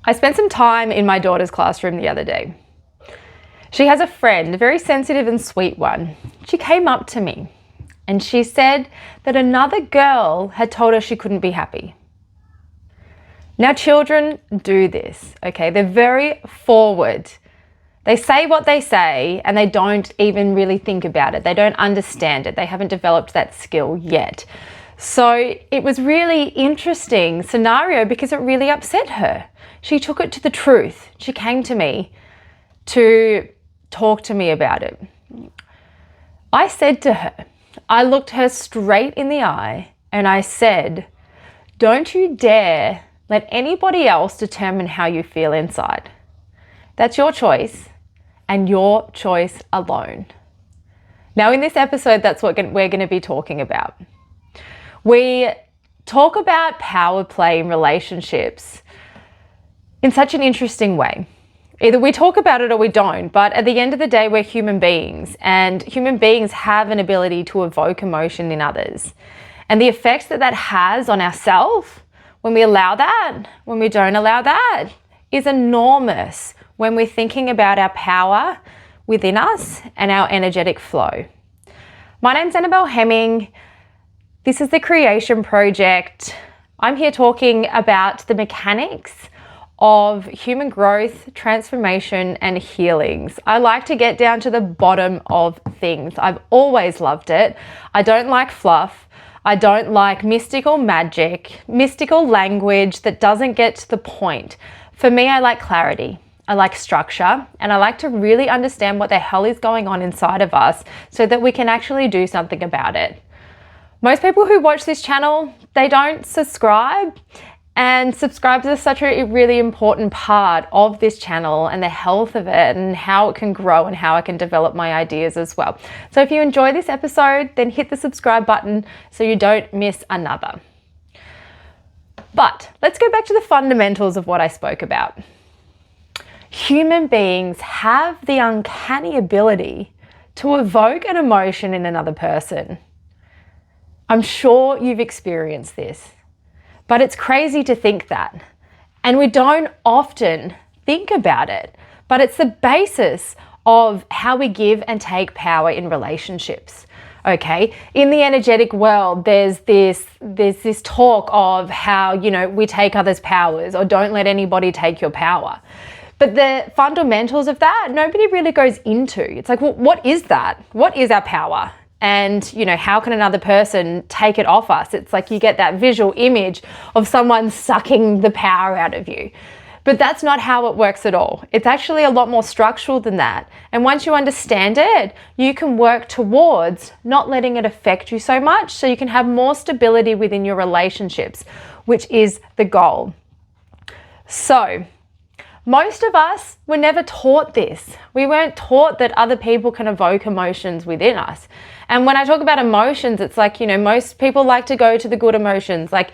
I spent some time in my daughter's classroom the other day. She has a friend, a very sensitive and sweet one. She came up to me and she said that another girl had told her she couldn't be happy. Now, children do this, okay? They're very forward. They say what they say and they don't even really think about it. They don't understand it. They haven't developed that skill yet. So it was really interesting scenario because it really upset her. She took it to the truth. She came to me to talk to me about it. I said to her, I looked her straight in the eye and I said, don't you dare let anybody else determine how you feel inside. That's your choice and your choice alone. Now in this episode, that's what we're going to be talking about. We talk about power play in relationships in such an interesting way. Either we talk about it or we don't, but at the end of the day, we're human beings and human beings have an ability to evoke emotion in others. And the effects that that has on ourselves, when we allow that, when we don't allow that, is enormous when we're thinking about our power within us and our energetic flow. My name's Annabelle Hemming. This is the Creation Project. I'm here talking about the mechanics of human growth, transformation, and healings. I like to get down to the bottom of things. I've always loved it. I don't like fluff. I don't like mystical magic, mystical language that doesn't get to the point. For me, I like clarity. I like structure, and I like to really understand what the hell is going on inside of us so that we can actually do something about it. Most people who watch this channel, they don't subscribe. And subscribe is such a really important part of this channel and the health of it and how it can grow and how I can develop my ideas as well. So if you enjoy this episode, then hit the subscribe button so you don't miss another. But let's go back to the fundamentals of what I spoke about. Human beings have the uncanny ability to evoke an emotion in another person. I'm sure you've experienced this. But it's crazy to think that. And we don't often think about it. But it's the basis of how we give and take power in relationships. Okay? In the energetic world, there's this talk of how, we take others' powers or don't let anybody take your power. But the fundamentals of that, nobody really goes into. It's like, well, what is that? What is our power? And, how can another person take it off us? It's like you get that visual image of someone sucking the power out of you. But that's not how it works at all. It's actually a lot more structural than that. And once you understand it, you can work towards not letting it affect you so much so you can have more stability within your relationships, which is the goal. So, most of us were never taught this. We weren't taught that other people can evoke emotions within us. And when I talk about emotions, it's like, most people like to go to the good emotions, like,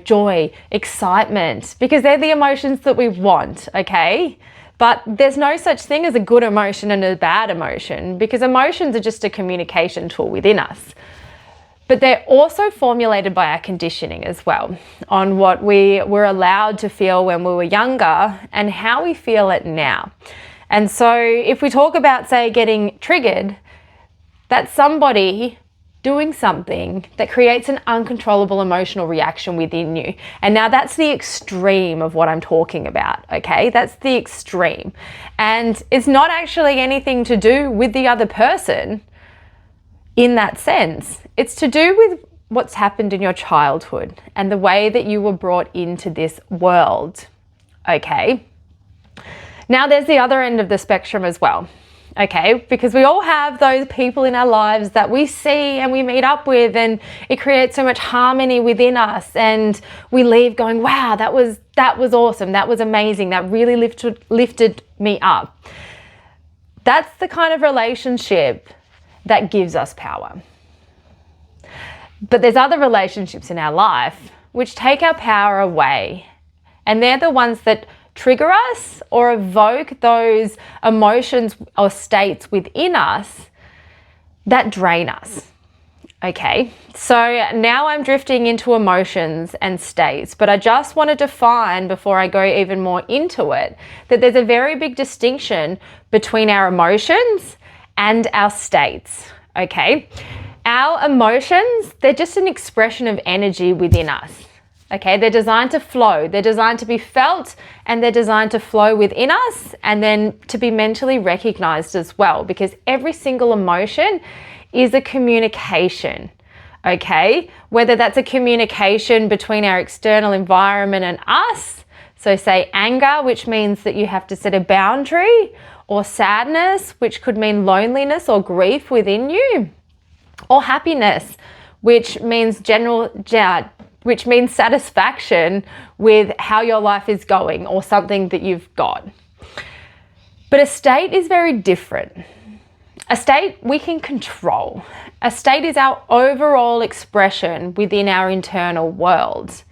joy, excitement, because they're the emotions that we want, okay? But there's no such thing as a good emotion and a bad emotion because emotions are just a communication tool within us. But they're also formulated by our conditioning as well on what we were allowed to feel when we were younger and how we feel it now. And so if we talk about, say, getting triggered, that's somebody doing something that creates an uncontrollable emotional reaction within you. And now that's the extreme of what I'm talking about, okay? That's the extreme. And it's not actually anything to do with the other person in that sense. It's to do with what's happened in your childhood and the way that you were brought into this world, okay? Now there's the other end of the spectrum as well, okay? Because we all have those people in our lives that we see and we meet up with and it creates so much harmony within us and we leave going, wow, that was awesome, that was amazing, that really lifted me up. That's the kind of relationship that gives us power. But there's other relationships in our life which take our power away. And they're the ones that trigger us or evoke those emotions or states within us that drain us. Okay, so now I'm drifting into emotions and states, but I just want to define before I go even more into it that there's a very big distinction between our emotions and our states, okay? Our emotions, they're just an expression of energy within us, okay? They're designed to flow, they're designed to be felt, and they're designed to flow within us and then to be mentally recognized as well, because every single emotion is a communication, okay? Whether that's a communication between our external environment and us, so say anger, which means that you have to set a boundary, or sadness, which could mean loneliness or grief within you, or happiness, which means satisfaction with how your life is going or something that you've got. But a state is very different. A state we can control. A state is our overall expression within our internal world.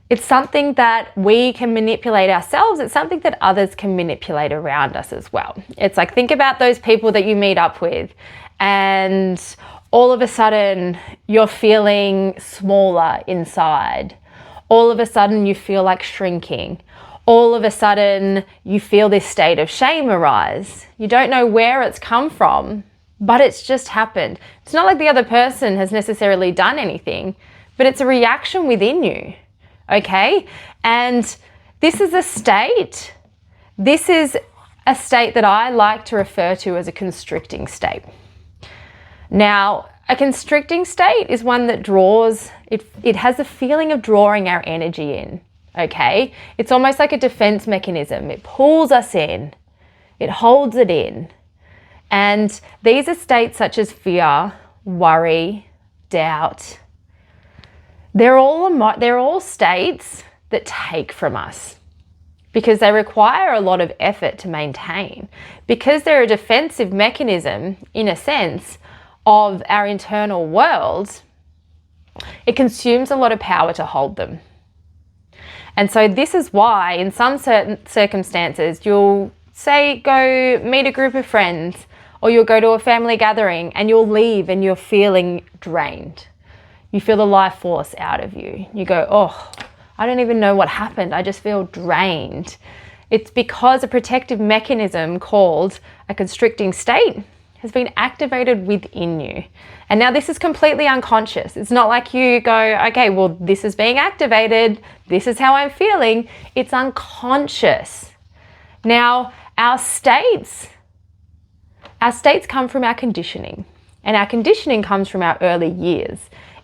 It's something that we can manipulate ourselves. It's something that others can manipulate around us as well. It's like, think about those people that you meet up with and all of a sudden you're feeling smaller inside. All of a sudden you feel like shrinking. All of a sudden you feel this state of shame arise. You don't know where it's come from, but it's just happened. It's not like the other person has necessarily done anything, but it's a reaction within you, okay? And this is a state. This is a state that I like to refer to as a constricting state. Now, a constricting state is one that draws, it has a feeling of drawing our energy in. Okay, it's almost like a defense mechanism. It pulls us in, it holds it in. And these are states such as fear, worry, doubt. They're all states that take from us because they require a lot of effort to maintain, because they're a defensive mechanism, in a sense, of our internal world. It consumes a lot of power to hold them. And so this is why in some certain circumstances, you'll say go meet a group of friends, or you'll go to a family gathering and you'll leave and you're feeling drained. You feel the life force out of you. You go, oh, I don't even know what happened. I just feel drained. It's because a protective mechanism called a constricting state has been activated within you. And now this is completely unconscious. It's not like you go, okay, well, this is being activated. This is how I'm feeling. It's unconscious. Now, our states come from our conditioning, and our conditioning comes from our early years.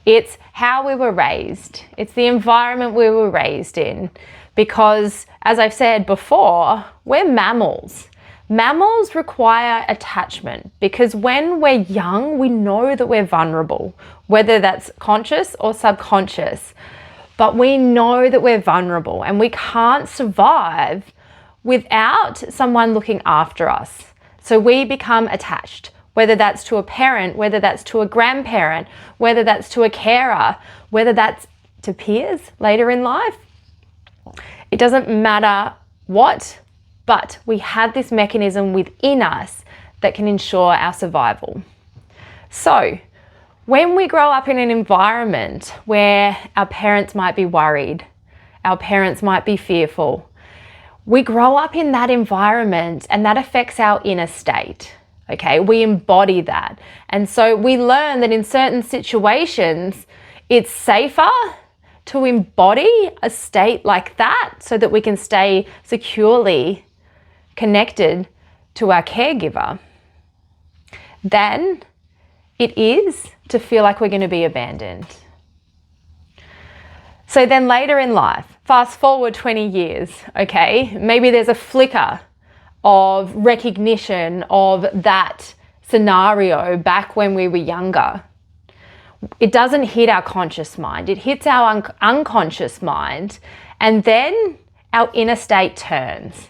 It's how we were raised. It's the environment we were raised in, because as I've said before, we're mammals. Mammals require attachment because when we're young, we know that we're vulnerable, whether that's conscious or subconscious, but we know that we're vulnerable and we can't survive without someone looking after us. So we become attached, whether that's to a parent, whether that's to a grandparent, whether that's to a carer, whether that's to peers later in life. It doesn't matter what, but we have this mechanism within us that can ensure our survival. So when we grow up in an environment where our parents might be worried, our parents might be fearful, we grow up in that environment and that affects our inner state. Okay, we embody that. And so we learn that in certain situations, it's safer to embody a state like that so that we can stay securely connected to our caregiver than it is to feel like we're going to be abandoned. So then later in life, fast forward 20 years, okay, maybe there's a flicker of recognition of that scenario back when we were younger. It doesn't hit our conscious mind, it hits our unconscious mind, and then our inner state turns.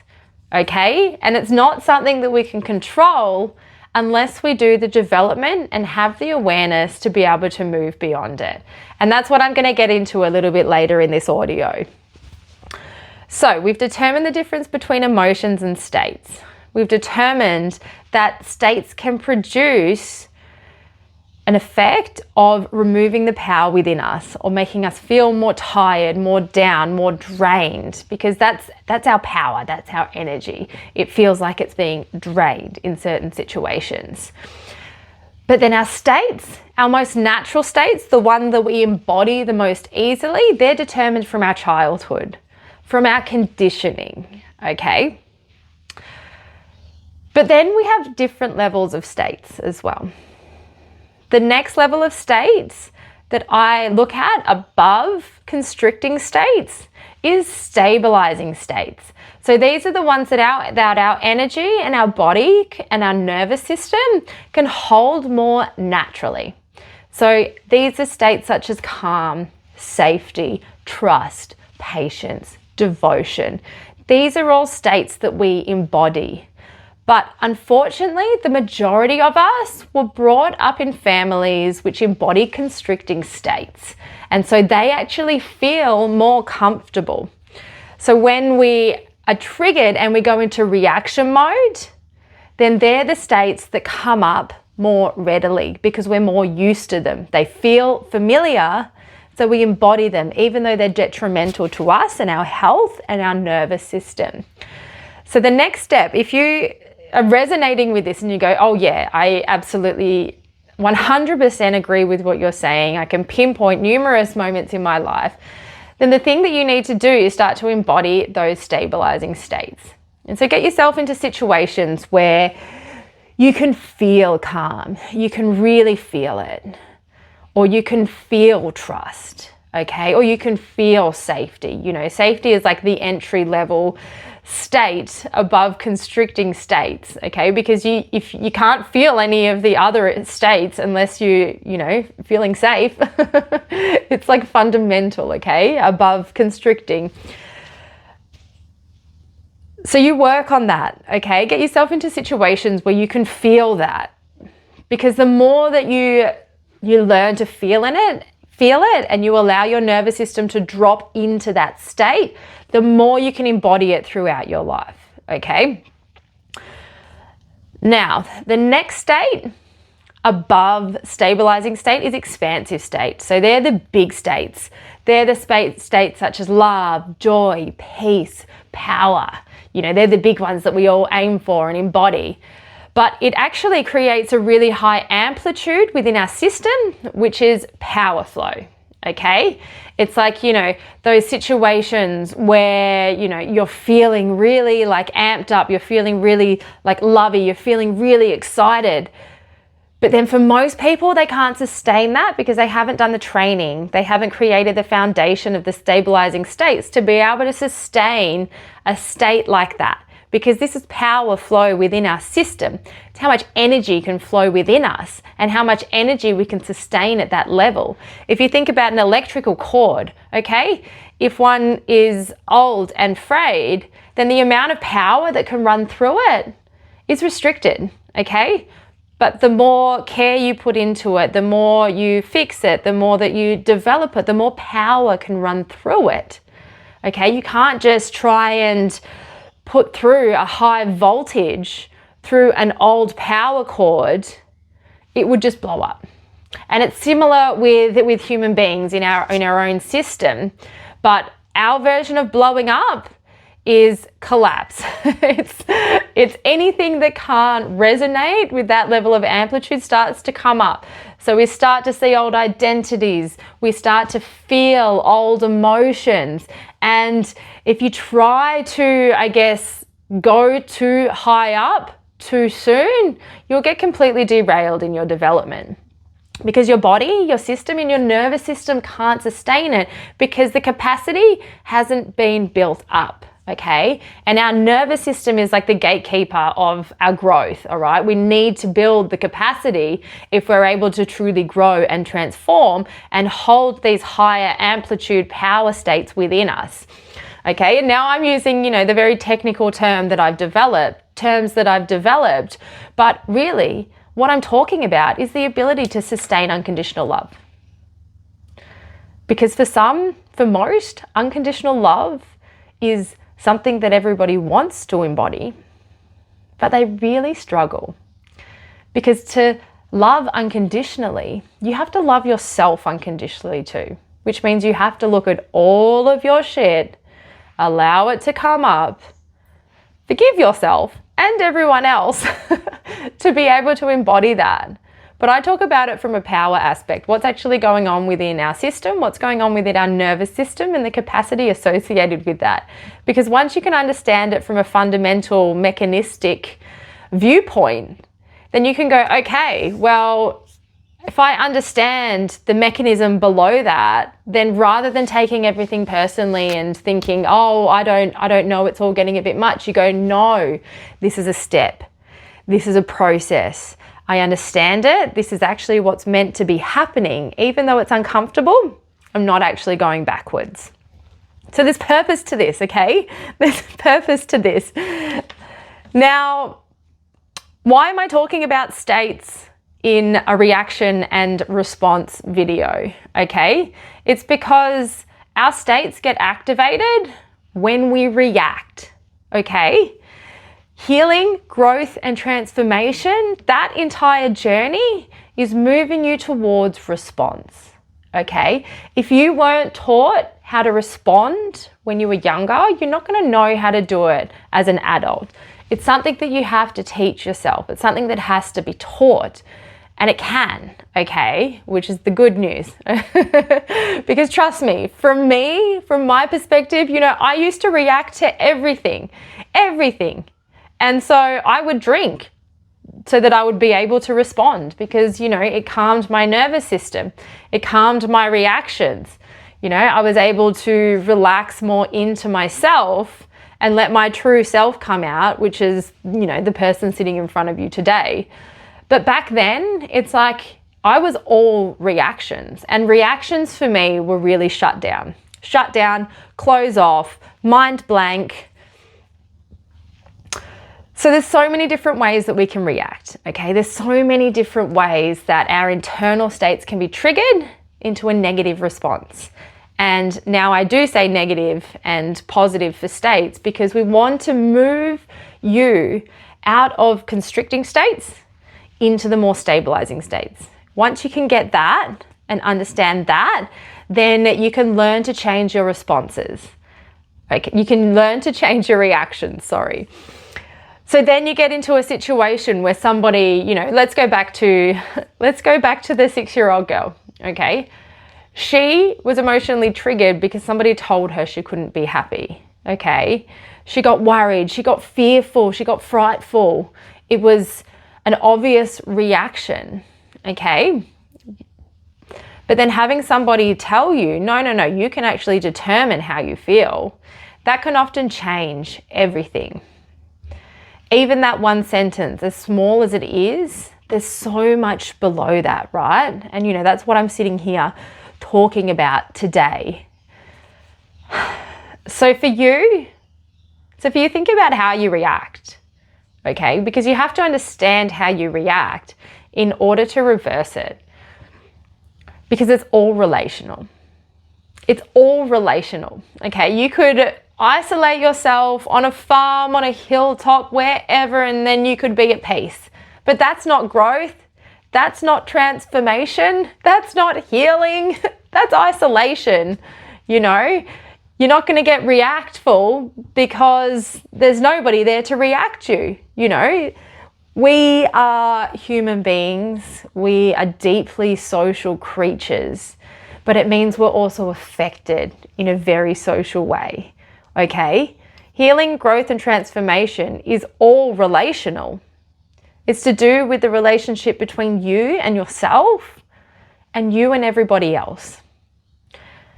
Okay, and it's not something that we can control unless we do the development and have the awareness to be able to move beyond it. And that's what I'm going to get into a little bit later in this audio. So we've determined the difference between emotions and states. We've determined that states can produce an effect of removing the power within us, or making us feel more tired, more down, more drained, because that's our power, that's our energy. It feels like it's being drained in certain situations. But then our states, our most natural states, the one that we embody the most easily, they're determined from our childhood, from our conditioning, okay? But then we have different levels of states as well. The next level of states that I look at above constricting states is stabilizing states. So these are the ones that our energy and our body and our nervous system can hold more naturally. So these are states such as calm, safety, trust, patience, devotion. These are all states that we embody. But unfortunately, the majority of us were brought up in families which embody constricting states. And so they actually feel more comfortable. So when we are triggered and we go into reaction mode, then they're the states that come up more readily because we're more used to them. They feel familiar, so we embody them, even though they're detrimental to us and our health and our nervous system. So the next step, if you are resonating with this and you go, oh yeah, I absolutely 100% agree with what you're saying, I can pinpoint numerous moments in my life, then the thing that you need to do is start to embody those stabilizing states. And so get yourself into situations where you can feel calm, you can really feel it, or you can feel trust, okay? Or you can feel safety. You know, safety is like the entry level state above constricting states, okay? Because if you can't feel any of the other states unless you know, feeling safe, it's like fundamental, okay? Above constricting. So you work on that, okay? Get yourself into situations where you can feel that, because the more that you learn to feel it, and you allow your nervous system to drop into that state, the more you can embody it throughout your life, okay? Now, the next state above stabilizing state is expansive state. So they're the big states. They're the states such as love, joy, peace, power. You know, they're the big ones that we all aim for and embody. But it actually creates a really high amplitude within our system, which is power flow, okay? It's like, you know, those situations where, you know, you're feeling really like amped up, you're feeling really like lovey, you're feeling really excited. But then for most people, they can't sustain that because they haven't done the training. They haven't created the foundation of the stabilizing states to be able to sustain a state like that. Because this is power flow within our system. It's how much energy can flow within us and how much energy we can sustain at that level. If you think about an electrical cord, okay? If one is old and frayed, then the amount of power that can run through it is restricted, okay? But the more care you put into it, the more you fix it, the more that you develop it, the more power can run through it, okay? You can't just try and put through a high voltage through an old power cord. It would just blow up. And it's similar with human beings in our own system, but our version of blowing up is collapse. It's anything that can't resonate with that level of amplitude starts to come up. So we start to see old identities, we start to feel old emotions, and if you try to, I guess, go too high up too soon, you'll get completely derailed in your development. Because your body, your system, and your nervous system can't sustain it because the capacity hasn't been built up. Okay, and our nervous system is like the gatekeeper of our growth, all right? We need to build the capacity if we're able to truly grow and transform and hold these higher amplitude power states within us. Okay, and now I'm using, you know, the very technical terms that I've developed, but really what I'm talking about is the ability to sustain unconditional love. Because for most, unconditional love is something that everybody wants to embody, but they really struggle. Because to love unconditionally, you have to love yourself unconditionally too, which means you have to look at all of your shit, allow it to come up, forgive yourself and everyone else to be able to embody that. But I talk about it from a power aspect. What's actually going on within our system, what's going on within our nervous system and the capacity associated with that. Because once you can understand it from a fundamental mechanistic viewpoint, then you can go, okay, well, if I understand the mechanism below that, then rather than taking everything personally and thinking, oh, I don't know, it's all getting a bit much, you go, no, this is a step. This is a process. I understand it. This is actually what's meant to be happening. Even though it's uncomfortable, I'm not actually going backwards. So there's purpose to this, okay? There's purpose to this. Now, why am I talking about states in a reaction and response video, okay? It's because our states get activated when we react, okay? Healing, growth, and transformation, that entire journey is moving you towards response, okay? If you weren't taught how to respond when you were younger, you're not going to know how to do it as an adult. It's something that you have to teach yourself. It's something that has to be taught. And it can, okay, which is the good news. Because trust me, from my perspective, you know, I used to react to everything. And so I would drink so that I would be able to respond because, you know, it calmed my nervous system. It calmed my reactions. You know, I was able to relax more into myself and let my true self come out, which is, you know, the person sitting in front of you today. But back then, it's like I was all reactions, and reactions for me were really shut down, close off, mind blank. So there's so many different ways that we can react, okay? There's so many different ways that our internal states can be triggered into a negative response. And now I do say negative and positive for states because we want to move you out of constricting states into the more stabilizing states. Once you can get that and understand that, then you can learn to change your responses. Okay, you can learn to change your reactions, sorry. So then you get into a situation where somebody, you know, let's go back to the 6-year-old girl, okay? She was emotionally triggered because somebody told her she couldn't be happy, okay? She got worried, she got fearful, she got frightful. It was an obvious reaction, okay? But then having somebody tell you, no, you can actually determine how you feel, that can often change everything. Even that one sentence, as small as it is, there's so much below that, right? And you know, that's what I'm sitting here talking about today. So for you, think about how you react, okay? Because you have to understand how you react in order to reverse it. Because it's all relational. It's all relational, okay? You could isolate yourself on a farm, on a hilltop, wherever, and then you could be at peace. But that's not growth. That's not transformation. That's not healing. That's isolation, you know? You're not going to get reactful because there's nobody there to react you, you know? We are human beings. We are deeply social creatures, but it means we're also affected in a very social way, okay? Healing, growth, and transformation is all relational. It's to do with the relationship between you and yourself and you and everybody else.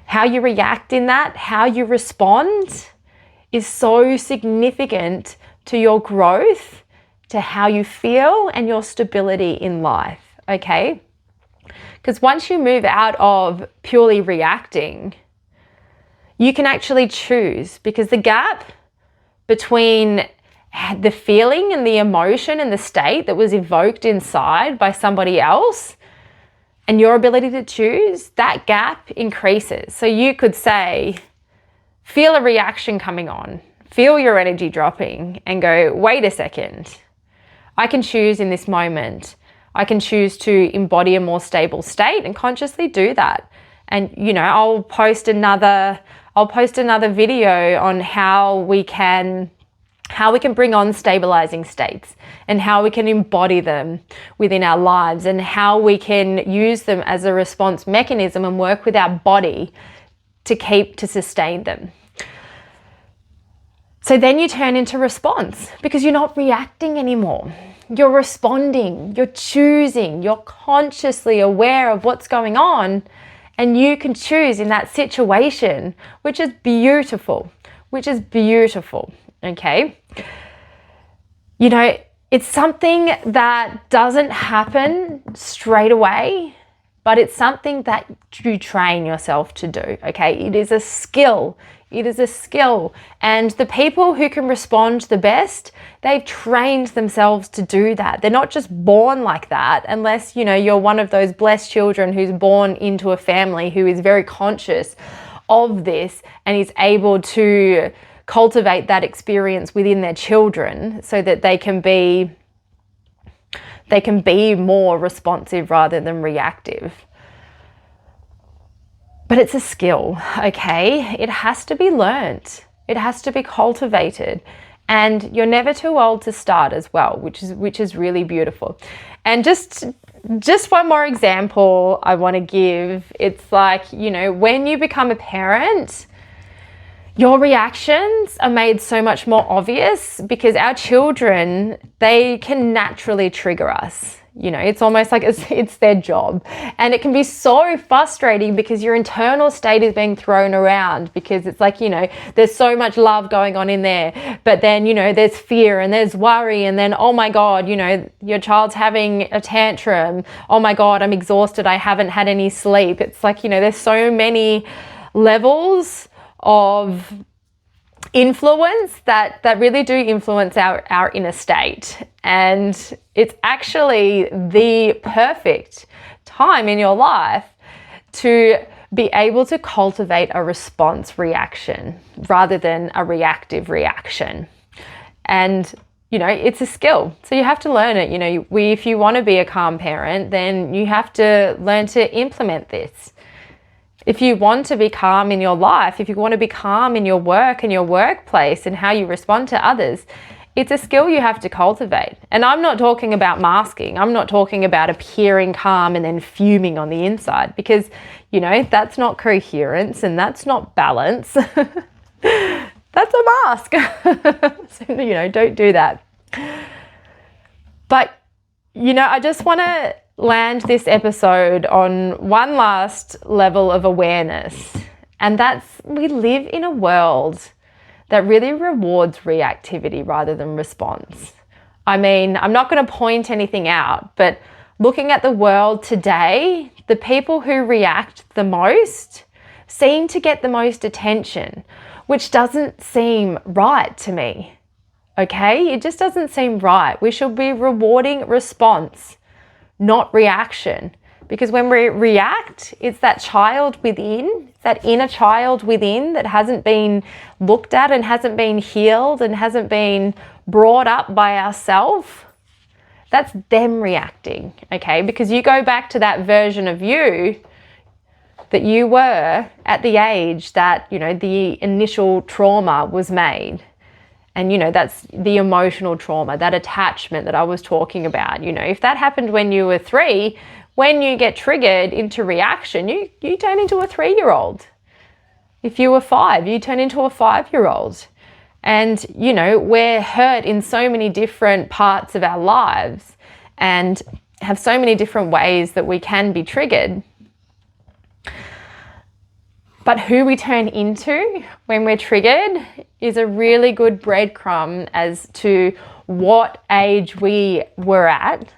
How you react in that, how you respond is so significant to your growth, to how you feel and your stability in life, okay? Because once you move out of purely reacting, you can actually choose, because the gap between the feeling and the emotion and the state that was evoked inside by somebody else and your ability to choose, that gap increases. So you could say, feel a reaction coming on, feel your energy dropping and go, wait a second, I can choose in this moment. I can choose to embody a more stable state and consciously do that. And, you know, I'll post another video on how we can bring on stabilizing states and how we can embody them within our lives and how we can use them as a response mechanism and work with our body to sustain them. So then you turn into response because you're not reacting anymore. You're responding, you're choosing, you're consciously aware of what's going on, and you can choose in that situation, which is beautiful, okay? You know, it's something that doesn't happen straight away, but it's something that you train yourself to do, okay? It is a skill. It is a skill. And the people who can respond the best, they've trained themselves to do that. They're not just born like that, unless, you know, you're one of those blessed children who's born into a family who is very conscious of this and is able to cultivate that experience within their children so that they can be more responsive rather than reactive. But it's a skill, okay? It has to be learnt. It has to be cultivated. And you're never too old to start as well, which is really beautiful. And just one more example I want to give. It's like, you know, when you become a parent, your reactions are made so much more obvious because our children, they can naturally trigger us. You know, it's almost like it's their job. And it can be so frustrating because your internal state is being thrown around because it's like, you know, there's so much love going on in there. But then, you know, there's fear and there's worry. And then, oh my God, you know, your child's having a tantrum. Oh my God, I'm exhausted. I haven't had any sleep. It's like, you know, there's so many levels of influence that really do influence our inner state. And it's actually the perfect time in your life to be able to cultivate a response reaction rather than a reactive reaction. And, you know, it's a skill. So you have to learn it. You know, if you want to be a calm parent, then you have to learn to implement this. If you want to be calm in your life, if you want to be calm in your work and your workplace and how you respond to others, it's a skill you have to cultivate. And I'm not talking about masking. I'm not talking about appearing calm and then fuming on the inside because, you know, that's not coherence and that's not balance. That's a mask. So, you know, don't do that. But, you know, I just want to land this episode on one last level of awareness, and that's we live in a world that really rewards reactivity rather than response. I mean, I'm not going to point anything out, but looking at the world today, the people who react the most seem to get the most attention, which doesn't seem right to me. Okay? It just doesn't seem right. We should be rewarding response, not reaction. Because when we react, it's that child within, that inner child within that hasn't been looked at and hasn't been healed and hasn't been brought up by ourselves. That's them reacting, okay? Because you go back to that version of you that you were at the age that, you know, the initial trauma was made. And, you know, that's the emotional trauma, that attachment that I was talking about. You know, if that happened when you were 3, when you get triggered into reaction, you turn into a 3-year-old. If you were 5, you turn into a 5-year-old. And, you know, we're hurt in so many different parts of our lives and have so many different ways that we can be triggered. But who we turn into when we're triggered is a really good breadcrumb as to what age we were at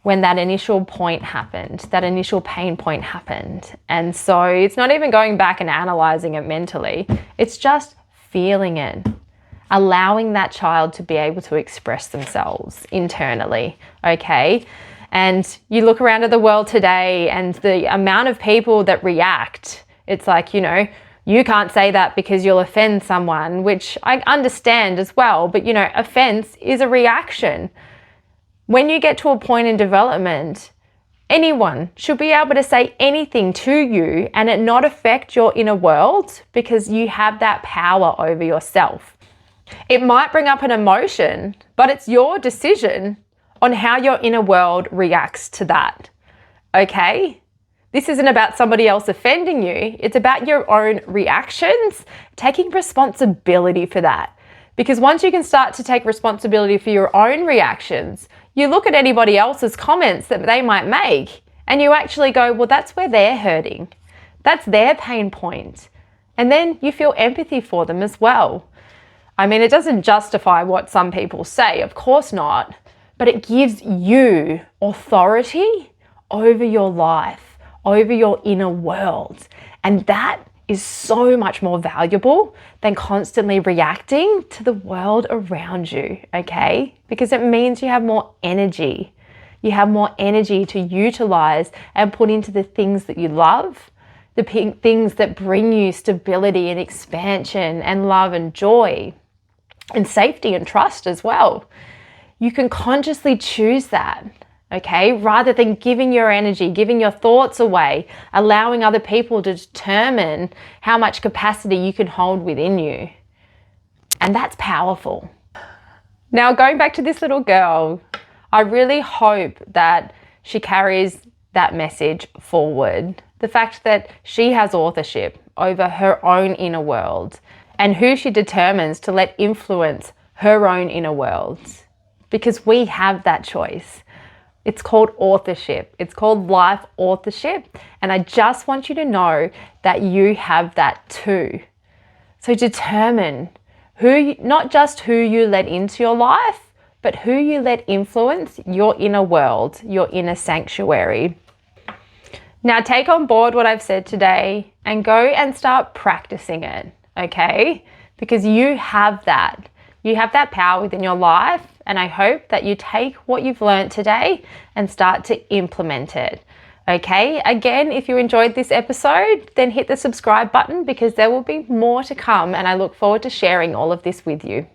when that initial point happened, that initial pain point happened. And so it's not even going back and analyzing it mentally. It's just feeling it, allowing that child to be able to express themselves internally, okay? And you look around at the world today and the amount of people that react, it's like, you know, you can't say that because you'll offend someone, which I understand as well. But, you know, offense is a reaction. When you get to a point in development, anyone should be able to say anything to you and it not affect your inner world, because you have that power over yourself. It might bring up an emotion, but it's your decision on how your inner world reacts to that. Okay? This isn't about somebody else offending you. It's about your own reactions, taking responsibility for that. Because once you can start to take responsibility for your own reactions, you look at anybody else's comments that they might make and you actually go, well, that's where they're hurting. That's their pain point. And then you feel empathy for them as well. I mean, it doesn't justify what some people say, of course not, but it gives you authority over your life, over your inner world. And that is so much more valuable than constantly reacting to the world around you, okay? Because it means you have more energy. You have more energy to utilize and put into the things that you love, the things that bring you stability and expansion and love and joy and safety and trust as well. You can consciously choose that. Okay, rather than giving your energy, giving your thoughts away, allowing other people to determine how much capacity you can hold within you. And that's powerful. Now, going back to this little girl, I really hope that she carries that message forward. The fact that she has authorship over her own inner world and who she determines to let influence her own inner world. Because we have that choice. It's called authorship. It's called life authorship. And I just want you to know that you have that too. So determine not just who you let into your life, but who you let influence your inner world, your inner sanctuary. Now take on board what I've said today and go and start practicing it, okay? Because you have that. You have that power within your life, and I hope that you take what you've learned today and start to implement it. Okay, again, if you enjoyed this episode, then hit the subscribe button because there will be more to come, and I look forward to sharing all of this with you.